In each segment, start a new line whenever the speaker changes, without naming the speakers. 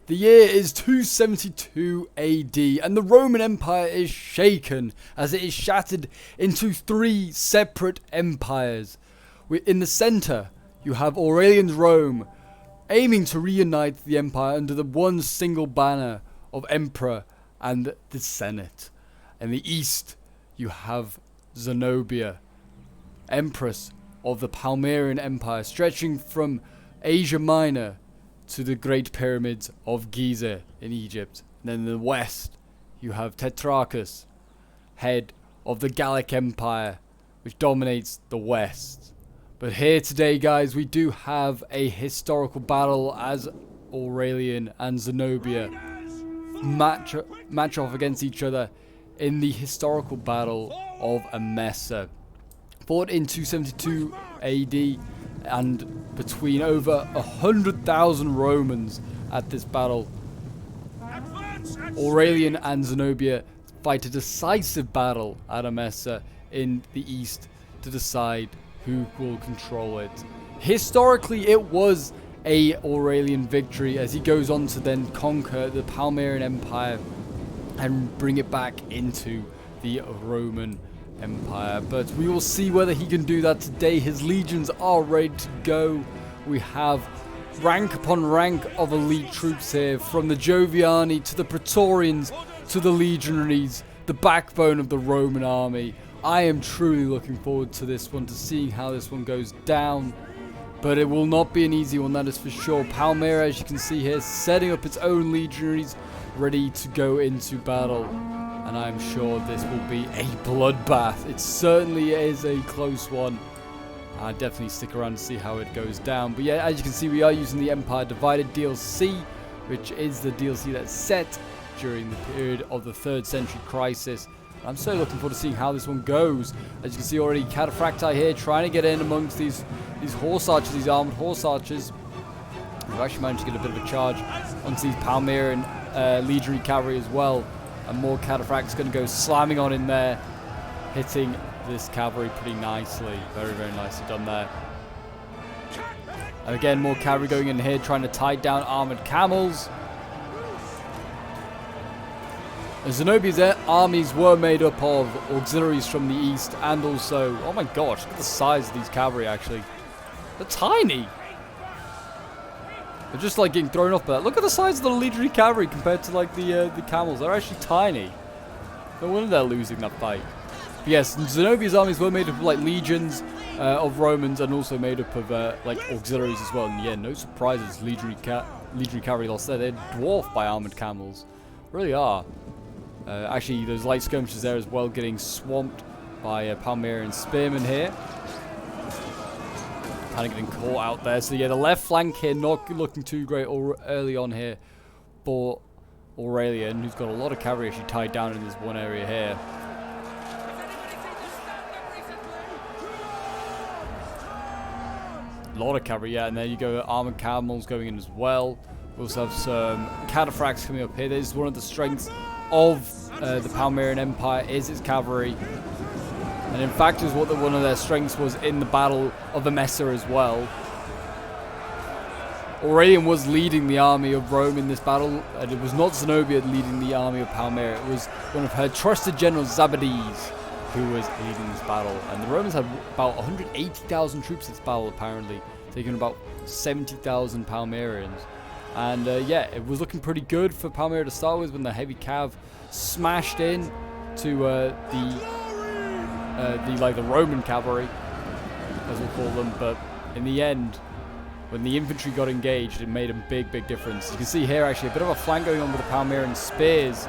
The year is 272 AD, and the Roman Empire is shaken as it is shattered into 3 separate empires. In the center, you have Aurelian's Rome, aiming to reunite the empire under the one single banner of Emperor and the Senate. In the east, you have Zenobia, Empress of the Palmyrean Empire, stretching from Asia Minor to the Great Pyramids of Giza in Egypt. And then in the west, you have Tetrarchus, head of the Gallic Empire, which dominates the west. But here today, guys, we do have a historical battle as Aurelian and Zenobia match off against each other in the historical battle of Emesa. Fought in 272 AD, and between over 100,000 Romans at this battle. Aurelian and Zenobia fight a decisive battle at Emesa in the east to decide who will control it. Historically, it was a Aurelian victory, as he goes on to then conquer the Palmyrean Empire and bring it back into the Roman Empire. But we will see whether he can do that today. His legions are ready to go. We have rank upon rank of elite troops here, from the Joviani to the Praetorians to the legionaries, the backbone of the Roman army. I am truly looking forward to this one, to seeing how this one goes down. But it will not be an easy one, that is for sure. Palmyra, as you can see here, setting up its own legionaries, ready to go into battle. And I'm sure this will be a bloodbath. It certainly is a close one. I'll definitely stick around to see how it goes down. But yeah, as you can see, we are using the Empire Divided DLC, which is the DLC that's set during the period of the 3rd century crisis. I'm so looking forward to seeing how this one goes. As you can see already, Cataphracti here trying to get in amongst these horse archers, these armored horse archers. We've actually managed to get a bit of a charge onto these Palmyrean legionary cavalry as well. And more Cataphracts going to go slamming on in there, hitting this cavalry pretty nicely. Very, very nicely done there. And again, more cavalry going in here, trying to tie down armored camels. Zenobia's armies were made up of auxiliaries from the east, and also, oh my gosh, look at the size of these cavalry actually. They're tiny. They're just like getting thrown off by that. Look at the size of the legionary cavalry compared to like the camels. They're actually tiny. No wonder they're losing that fight. But yes, Zenobia's armies were made up of like legions of Romans, and also made up of like auxiliaries as well. And yeah, no surprises. Legionary cavalry lost there. They're dwarfed by armored camels. Really are. Actually, there's light skirmishers there as well, getting swamped by Palmyrean spearmen here. Kind of getting caught out there. So yeah, the left flank here not looking too great early on here for Aurelian, who's got a lot of cavalry actually tied down in this one area here. A lot of cavalry, yeah, and there you go, armored camels going in as well. We also have some cataphracts coming up here. This is one of the strengths of the Palmyrean Empire, is its cavalry. And in fact, is what one of their strengths was in the Battle of Emesa as well. Aurelian was leading the army of Rome in this battle, and it was not Zenobia leading the army of Palmyra. It was one of her trusted generals, Zabadides, who was leading this battle. And the Romans had about 180,000 troops in this battle, apparently, taking about 70,000 Palmyrians. And yeah, it was looking pretty good for Palmyra to start with, when the heavy cav smashed in to the Roman cavalry, as we'll call them. But in the end, when the infantry got engaged, it made a big difference. You can see here actually a bit of a flank going on with the Palmyrean spears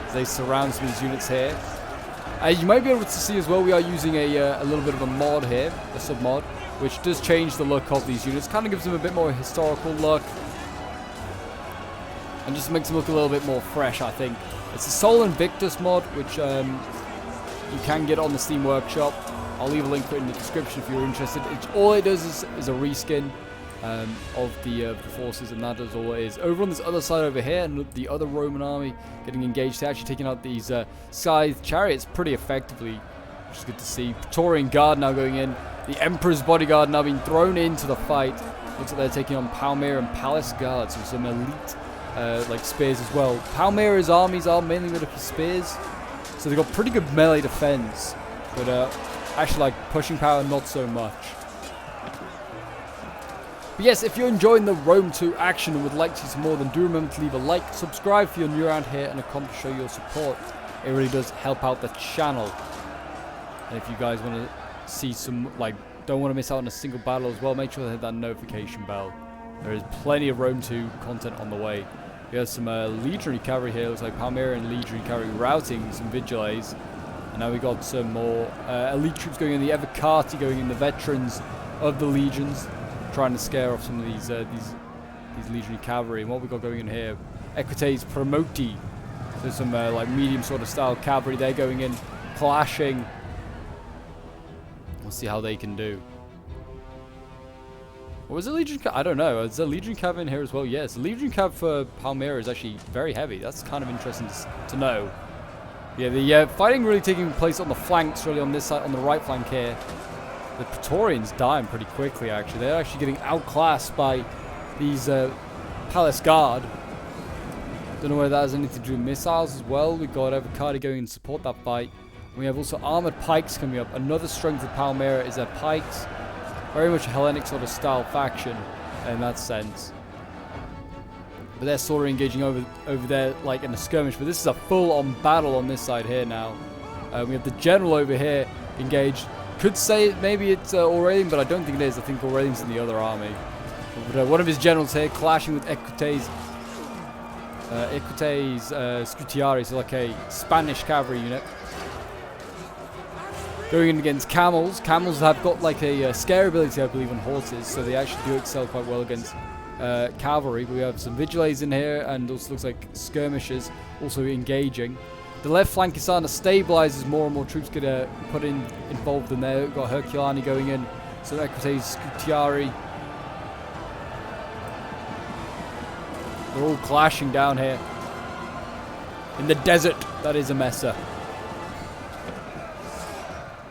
as they surround some of these units here. You might be able to see as well, we are using a little bit of a mod here, a sub-mod, which does change the look of these units. Kind of gives them a bit more historical look, and just makes them look a little bit more fresh, I think. It's the Sol Invictus mod, which you can get on the Steam Workshop. I'll leave a link for it in the description if you're interested. All it does is a reskin of the forces, and that is all it is. Over on this other side over here, and the other Roman army getting engaged. They're actually taking out these scythe chariots pretty effectively, which is good to see. Praetorian Guard now going in. The Emperor's bodyguard now being thrown into the fight. Looks like they're taking on Palmyra and Palace Guard, so some elite like spears as well. Palmyra's armies are mainly made up of spears, so they've got pretty good melee defense, but actually like pushing power not so much. But yes, if you're enjoying the Rome 2 action and would like to see some more, then do remember to leave a like, subscribe if you're new around here, and a comment to show your support. It really does help out the channel. And if you guys want to see some, like, don't want to miss out on a single battle as well, make sure to hit that notification bell. There is plenty of Rome 2 content on the way. We have some legionary cavalry here. Looks like Palmyra and legionary cavalry routing some vigiles. And now we got some more elite troops going in, the Evocati going in, the veterans of the legions, trying to scare off some of these legionary cavalry. And what we got going in here, Equites Promoti. There's some like medium sort of style cavalry. They're going in, clashing. We'll see how they can do. Or was it Legion Cav? I don't know. Is there Legion Cav in here as well? Yes. Legion Cav for Palmyra is actually very heavy. That's kind of interesting to know. Yeah, the fighting really taking place on the flanks, really on this side, on the right flank here. The Praetorians dying pretty quickly, actually. They're actually getting outclassed by these Palace Guard. Don't know whether that has anything to do with missiles as well. We've got Evocati going in to support that fight. And we have also armored pikes coming up. Another strength of Palmyra is their pikes. Very much a Hellenic sort of style faction in that sense. But they're sort of engaging over there like in a skirmish. But this is a full-on battle on this side here now. We have the general over here engaged. Could say maybe it's Aurelian, but I don't think it is. I think Aurelian's in the other army. But one of his generals here clashing with Equites Scutiari, so like a Spanish cavalry unit. Going in against camels. Camels have got like a scare ability, I believe, on horses, so they actually do excel quite well against cavalry. But we have some vigiles in here, and also looks like skirmishers also engaging. The left flank is starting to stabilize as more and more troops get involved in there. We've got Herculani going in, some Equites Scutiari. They're all clashing down here in the desert that is Emesa.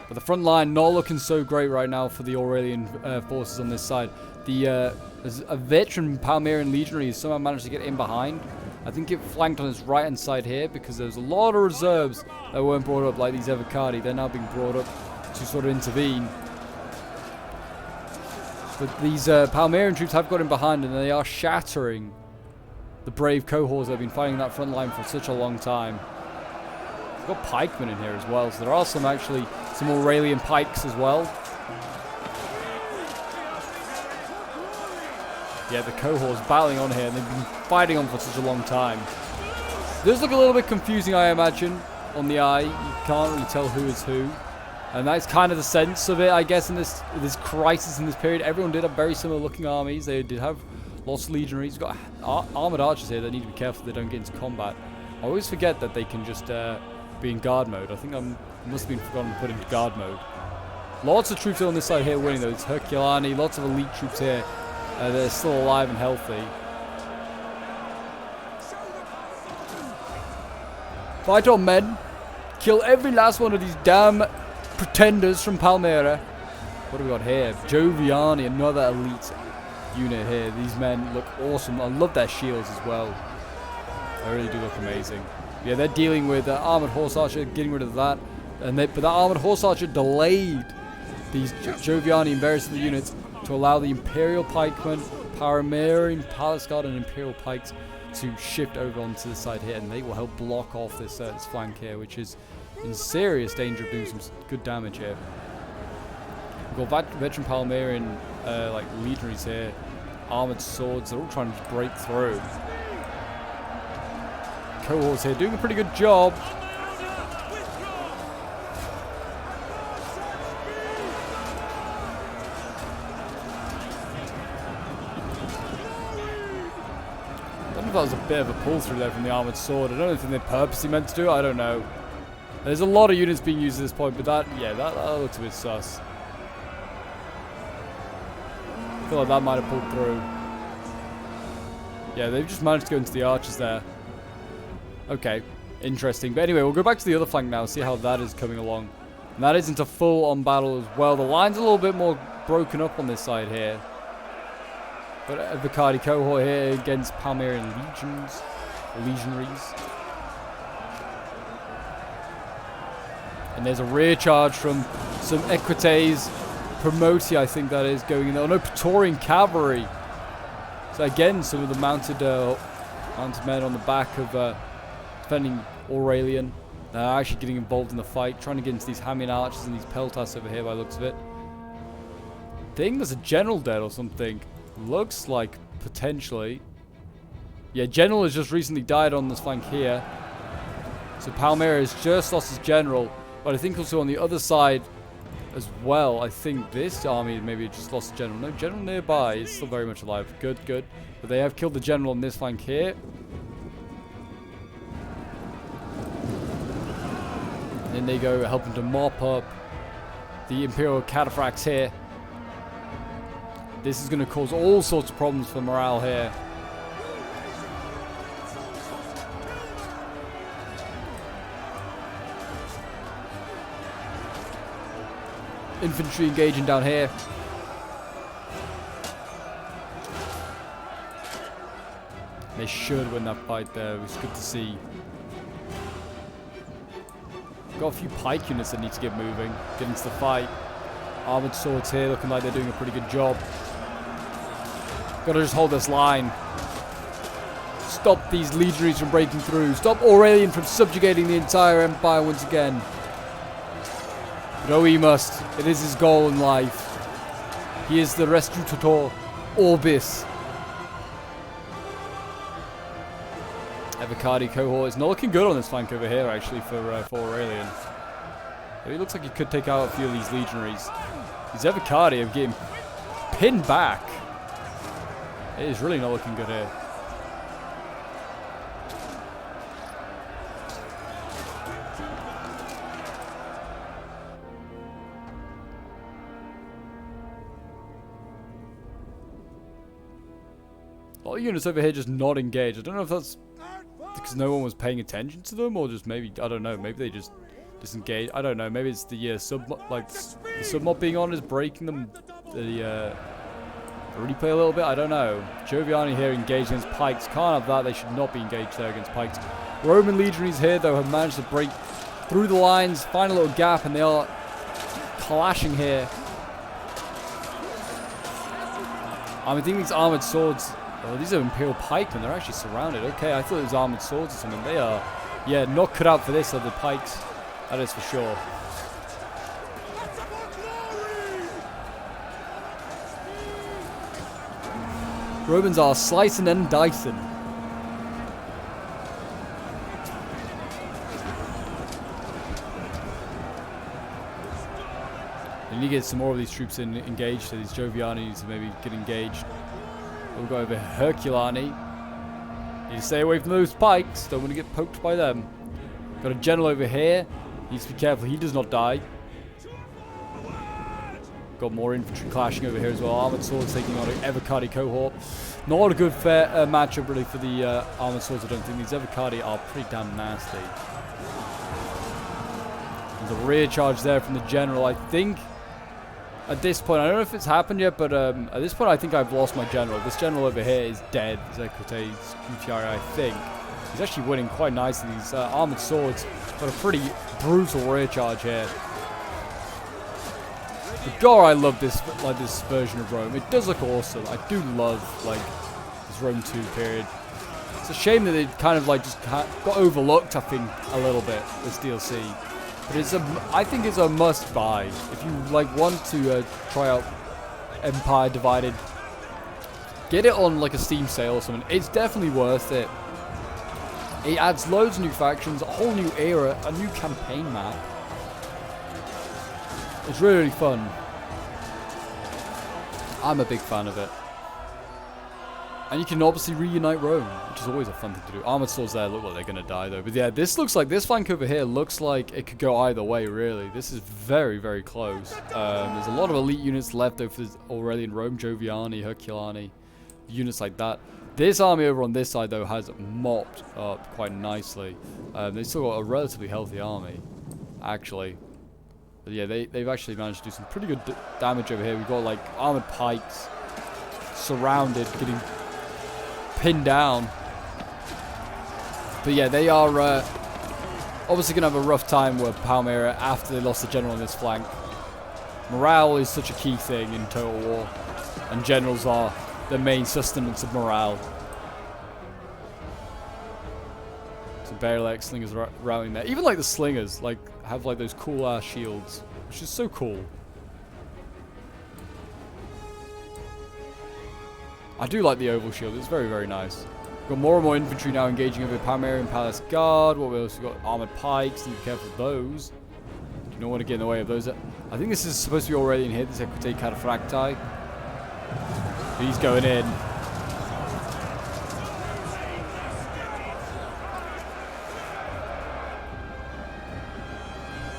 But the front line not looking so great right now for the Aurelian forces on this side. There's a veteran Palmyran legionary who somehow managed to get in behind. I think it flanked on his right hand side here because there's a lot of reserves that weren't brought up, like these Evocati. They're now being brought up to sort of intervene. But these Palmyran troops have got in behind, and they are shattering the brave cohorts that have been fighting that front line for such a long time. We've got pikemen in here as well, so there are some Aurelian pikes as well. Yeah, the cohorts battling on here, and they've been fighting on for such a long time. It does look a little bit confusing, I imagine, on the eye. You can't really tell who is who. And that's kind of the sense of it, I guess, in this crisis, in this period. Everyone did have very similar looking armies. They did have lots of legionaries. We've got armored archers here that need to be careful they don't get into combat. I always forget that they can just be in guard mode. I think I must have been forgotten to put into guard mode. Lots of troops on this side here winning though. It's Herculani, lots of elite troops here. They're still alive and healthy. Fight on, men. Kill every last one of these damn pretenders from Palmyra. What do we got here? Joviani, another elite unit here. These men look awesome. I love their shields as well. They really do look amazing. Yeah, they're dealing with armored horse archer, getting rid of that. But that armored horse archer delayed these Joviani and various other units to allow the Imperial pikemen, Palmyran, Palace Guard, and Imperial pikes to shift over onto the side here, and they will help block off this flank here, which is in serious danger of doing some good damage here. We've got veteran Palmyran like legionaries here, armored swords. They're all trying to break through. Cohorts here doing a pretty good job. That was a bit of a pull through there from the armored sword. I don't know if they purposely meant to do it. I don't know. There's a lot of units being used at this point, but that looks a bit sus. I feel like that might have pulled through. Yeah, they've just managed to go into the archers there. Okay, interesting. But anyway, we'll go back to the other flank now, see how that is coming along. And that is into full-on battle as well. The line's a little bit more broken up on this side here. But a Vicardi cohort here against Palmyrian legions, legionaries. And there's a rear charge from some Equites Promoti, I think that is, going in there. Oh no, Praetorian cavalry. So again, some of the mounted men on the back of defending Aurelian. They're actually getting involved in the fight, trying to get into these Hamian archers and these peltas over here by the looks of it. I think there's a general dead or something. Looks like potentially. Yeah, general has just recently died on this flank here. So Palmyra has just lost his general. But I think also on the other side as well, I think this army maybe just lost a general. No, general nearby is still very much alive. Good, good. But they have killed the general on this flank here. And then they go helping to mop up the Imperial cataphracts here. This is going to cause all sorts of problems for morale here. Infantry engaging down here. They should win that fight there. It was good to see. Got a few pike units that need to get moving, get into the fight. Armored swords here looking like they're doing a pretty good job. Gotta just hold this line. Stop these legionaries from breaking through. Stop Aurelian from subjugating the entire empire once again. No, he must. It is his goal in life. He is the Restitutor Orbis. Evicardi cohort is not looking good on this flank over here, actually, for Aurelian. But he looks like he could take out a few of these legionaries. These Evicardi are getting pinned back. It is really not looking good here. A lot of units over here just not engaged. I don't know if that's because no one was paying attention to them, or just maybe, I don't know, maybe they just disengaged. I don't know, maybe it's the sub, like the sub-mod being on is breaking them, the replay a little bit, I don't know. Joviani here engaged against pikes. Can't have that, they should not be engaged there against pikes. Roman legionaries here though have managed to break through the lines, find a little gap, and they are clashing here. I think these armored swords, oh, these are Imperial pikemen, they're actually surrounded. Okay, I thought it was armored swords or something. They are, yeah, not cut out for this, are the pikes. That is for sure. Romans are slicing and dicing. We need to get some more of these troops engaged, so these Joviani need to maybe get engaged. We'll go over Herculani. Need to stay away from those pikes. Don't want to get poked by them. Got a general over here. Needs to be careful he does not die. Got more infantry clashing over here as well. Armored swords taking on an Evicardi cohort. Not a good fair matchup really for the armored swords, I don't think. These Evicardi are pretty damn nasty. There's a rear charge there from the general. I think at this point, I don't know if it's happened yet, but at this point I think I've lost my general. This general over here is dead. This Equites Gutiari, I think. He's actually winning quite nicely. These armored swords got a pretty brutal rear charge here. But God, I love this version of Rome. It does look awesome. I do love this Rome 2 period. It's a shame that they kind of just got overlooked, I think, a little bit, this DLC. But I think it's a must buy if you want to try out Empire Divided. Get it on a Steam sale or something. It's definitely worth it. It adds loads of new factions, a whole new era, a new campaign map. It's really, really fun. I'm a big fan of it. And you can obviously reunite Rome, which is always a fun thing to do. Armored swords there look like they're going to die though. But yeah, this flank over here looks like it could go either way, really. This is very, very close. There's a lot of elite units left though for Aurelian Rome, Joviani, Herculani, units like that. This army over on this side though has mopped up quite nicely. They've still got a relatively healthy army, actually. But yeah, they've actually managed to do some pretty good damage over here. We've got armored pikes surrounded, getting pinned down. But yeah, they are obviously going to have a rough time with Palmyra after they lost the general on this flank. Morale is such a key thing in Total War, and generals are the main sustenance of morale. So Barilek slingers rallying there. Even like the slingers, like have like those cool ass shields, which is so cool. I do like the oval shield. It's very, very nice. We've got more and more infantry now engaging over Palmyrian Palace Guard. What else? We've got armored pikes. Need to be careful of those. You don't want to get in the way of those. I think this is supposed to be already in here. This Equite Cataphracti. He's going in.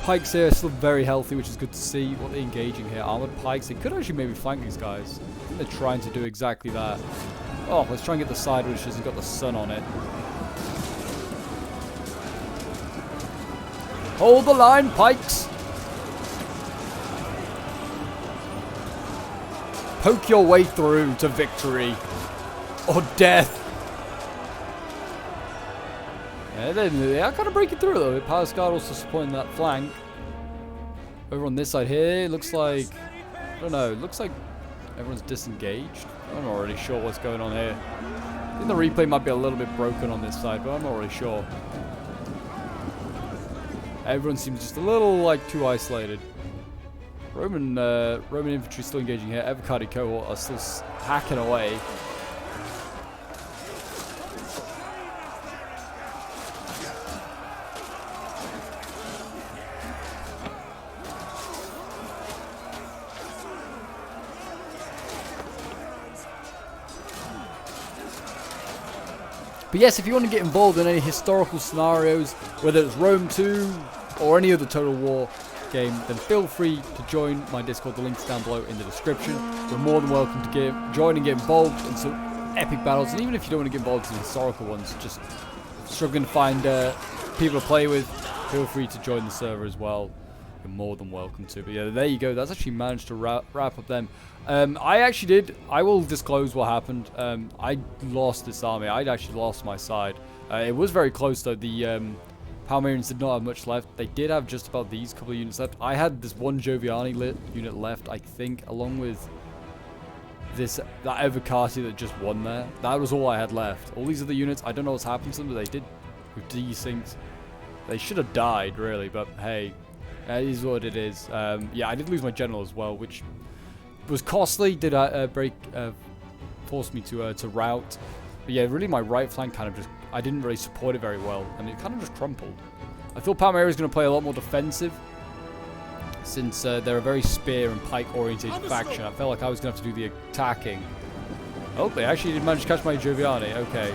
Pikes here are still very healthy, which is good to see. What they're engaging here. Armored pikes. They could actually maybe flank these guys. I think they're trying to do exactly that. Oh, let's try and get the side which hasn't got the sun on it. Hold the line, pikes! Poke your way through to victory. Or death. Yeah, they are kind of breaking through though. Palace Guard also supporting that flank. Over on this side here, it looks like... I don't know, it looks like everyone's disengaged. I'm not really sure what's going on here. I think the replay might be a little bit broken on this side, but I'm not really sure. Everyone seems just a little, like, too isolated. Roman infantry still engaging here. Evocati cohort are still hacking away. But yes, if you want to get involved in any historical scenarios, whether it's Rome 2 or any other Total War game, then feel free to join my Discord. The link's down below in the description. You're more than welcome to join and get involved in some epic battles. And even if you don't want to get involved in historical ones, just struggling to find people to play with, feel free to join the server as well. You're more than welcome to. But yeah, there you go. That's actually managed to wrap up them. I will disclose what happened. I lost this army. I'd actually lost my side. It was very close though. The Palmyrians did not have much left. They did have just about these couple of units left. I had this one Joviani unit left, I think, along with that Evocati that just won there. That was all I had left. All these other units, I don't know what's happened to them, but they did desynced. They should have died, really, but hey, it is what it is. Yeah, I did lose my general as well, which was costly. Did force me to rout. But yeah, really my right flank kind of just, I didn't really support it very well, and it kind of just crumpled. I thought Palmyra was going to play a lot more defensive, since they're a very spear and pike oriented faction. I felt like I was going to have to do the attacking. Oh, they actually did manage to catch my Joviani. Okay.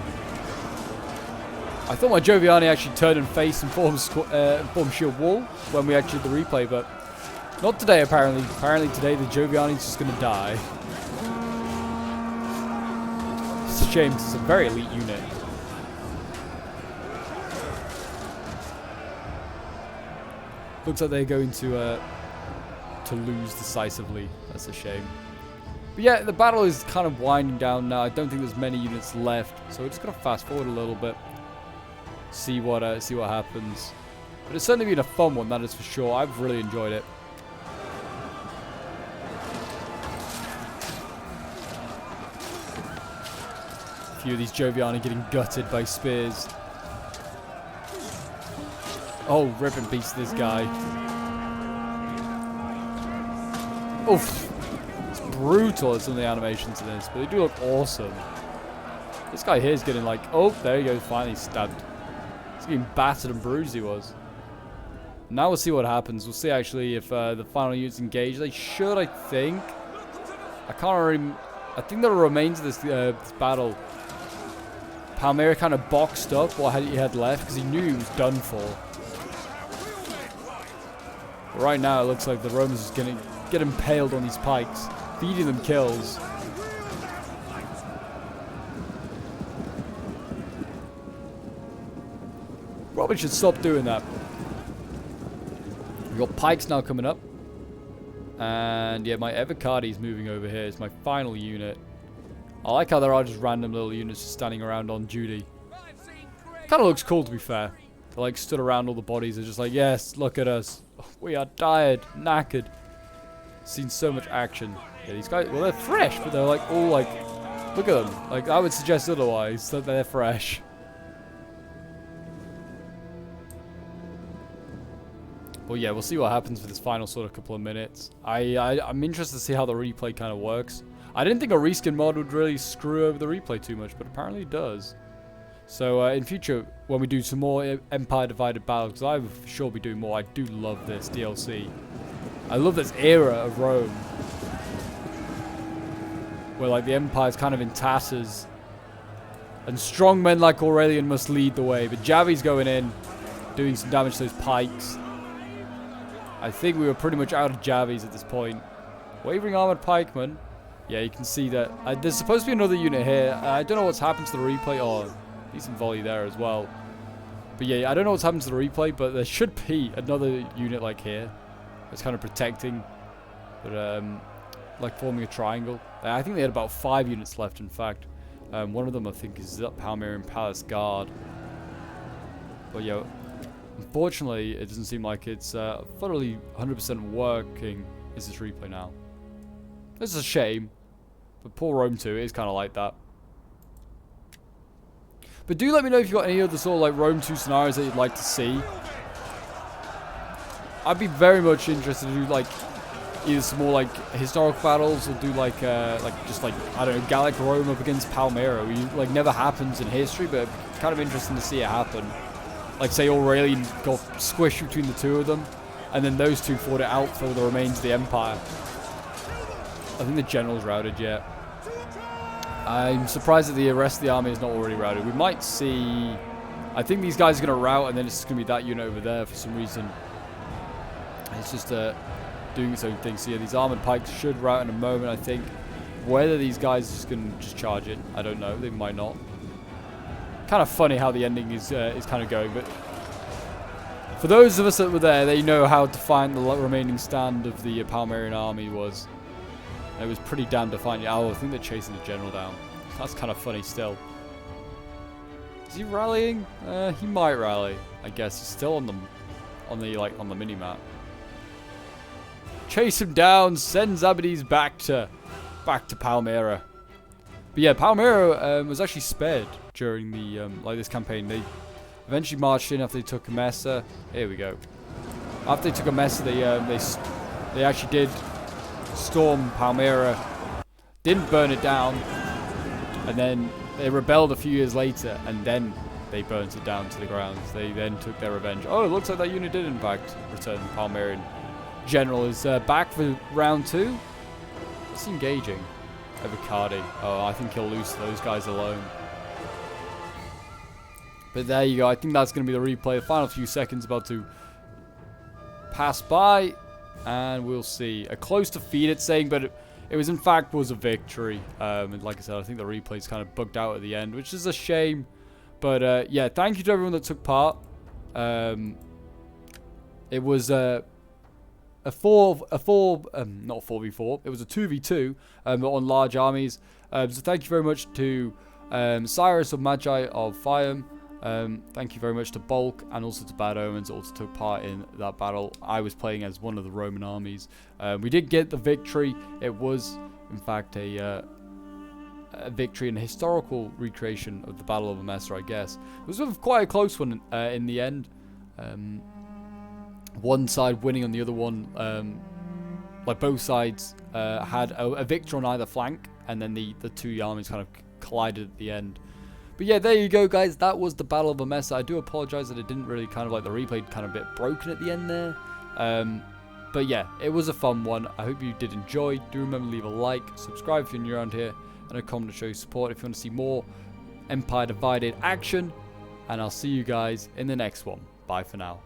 I thought my Joviani actually turned and faced and formed shield wall when we actually did the replay, but not today apparently. Apparently today the Joviani's just going to die. It's a shame, it's a very elite unit. Looks like they're going to lose decisively. That's a shame. But yeah, the battle is kind of winding down now. I don't think there's many units left, so we're just gonna fast forward a little bit, see what happens. But it's certainly been a fun one, that is for sure. I've really enjoyed it. A few of these Joviani getting gutted by spears. Oh, rip and beast this guy. Oof. It's brutal at some of the animations in this, but they do look awesome. This guy here is getting like, oh, there he goes, finally stabbed. He's getting battered and bruised, he was. Now we'll see what happens. We'll see actually if the final units engage. They should, I think. I can't really... I think there are remains of this battle. Palmyra kind of boxed up what he had left because he knew he was done for. But right now it looks like the Romans are going to get impaled on these pikes, feeding them kills. Probably should stop doing that. We've got pikes now coming up. And yeah, my Evocati is moving over here. It's my final unit. I like how there are just random little units just standing around on duty. Kind of looks cool, to be fair. They like stood around all the bodies. They're just like, yes, look at us. We are tired, knackered. Seen so much action. Yeah, these guys, well, they're fresh, but they're like all like, look at them. Like, I would suggest otherwise, that they're fresh. Well, yeah, we'll see what happens for this final sort of couple of minutes. I'm interested to see how the replay kind of works. I didn't think a reskin mod would really screw over the replay too much, but apparently it does. So in future, when we do some more Empire Divided battles, because I will for sure be doing more, I do love this DLC. I love this era of Rome, where like the Empire's kind of in tatters, and strong men like Aurelian must lead the way. But Javi's going in, doing some damage to those pikes. I think we were pretty much out of Javis at this point. Wavering armored pikemen. Yeah, you can see that. There's supposed to be another unit here. I don't know what's happened to the replay. Oh, decent volley there as well. But yeah, I don't know what's happened to the replay, but there should be another unit like here. It's kind of protecting, but like forming a triangle. I think they had about 5 units left, in fact. One of them, I think, is the Palmyran Palace Guard. But yeah, unfortunately, it doesn't seem like it's thoroughly 100% working. Is this replay now? This is a shame, but poor Rome 2 is kind of like that. But do let me know if you've got any other sort of like Rome 2 scenarios that you'd like to see. I'd be very much interested to do like either some more like historical battles, or do like just like, I don't know, Gallic Rome up against Palmyra. Like never happens in history, but it's kind of interesting to see it happen. Like say Aurelian got squished between the two of them, and then those two fought it out for the remains of the Empire. I think the general's routed yet. I'm surprised that the rest of the army is not already routed. We might see. I think these guys are going to rout, and then it's going to be that unit over there for some reason. It's just doing its own thing. So yeah, these armored pikes should rout in a moment, I think. Whether these guys are just going to just charge in, I don't know. They might not. Kind of funny how the ending is kind of going, but for those of us that were there, they know how defiant the remaining stand of the Palmyran army was. It was pretty damn defiant. Oh, I think they're chasing the general down. That's kind of funny still. Is he rallying? He might rally. I guess he's still on the mini map. Chase him down. Send Zabides back to Palmyra. But yeah, Palmyra was actually spared during the this campaign. They eventually marched in after they took Emesa. Here we go. After they took Emesa, they actually did storm Palmyra, didn't burn it down, and then they rebelled a few years later, and then they burnt it down to the ground. They then took their revenge. Oh, it looks like that unit did in fact return. The Palmyran general is back for round 2. It's engaging over Cardi. Oh, I think he'll lose to those guys alone. But there you go. I think that's going to be the replay. The final few seconds about to pass by. And we'll see. A close defeat, it's saying, but it was in fact was a victory. And like I said, I think the replay's kind of bugged out at the end, which is a shame. But yeah, thank you to everyone that took part. It was not a 4v4. It was a 2v2 on large armies. So thank you very much to Cyrus of Magi of Fiam. Thank you very much to Bulk and also to Bad Omens, also took part in that battle. I was playing as one of the Roman armies. We did get the victory. It was, in fact, a victory and a historical recreation of the Battle of Emesa, I guess. It was quite a close one in the end. One side winning on the other one. Like both sides had a victor on either flank, and then the two armies kind of collided at the end. But yeah, there you go, guys. That was the Battle of Emesa. I do apologize that it didn't really kind of like the replay kind of a bit broken at the end there. But yeah, it was a fun one. I hope you did enjoy. Do remember to leave a like, subscribe if you're new around here, and a comment to show your support if you want to see more Empire Divided action. And I'll see you guys in the next one. Bye for now.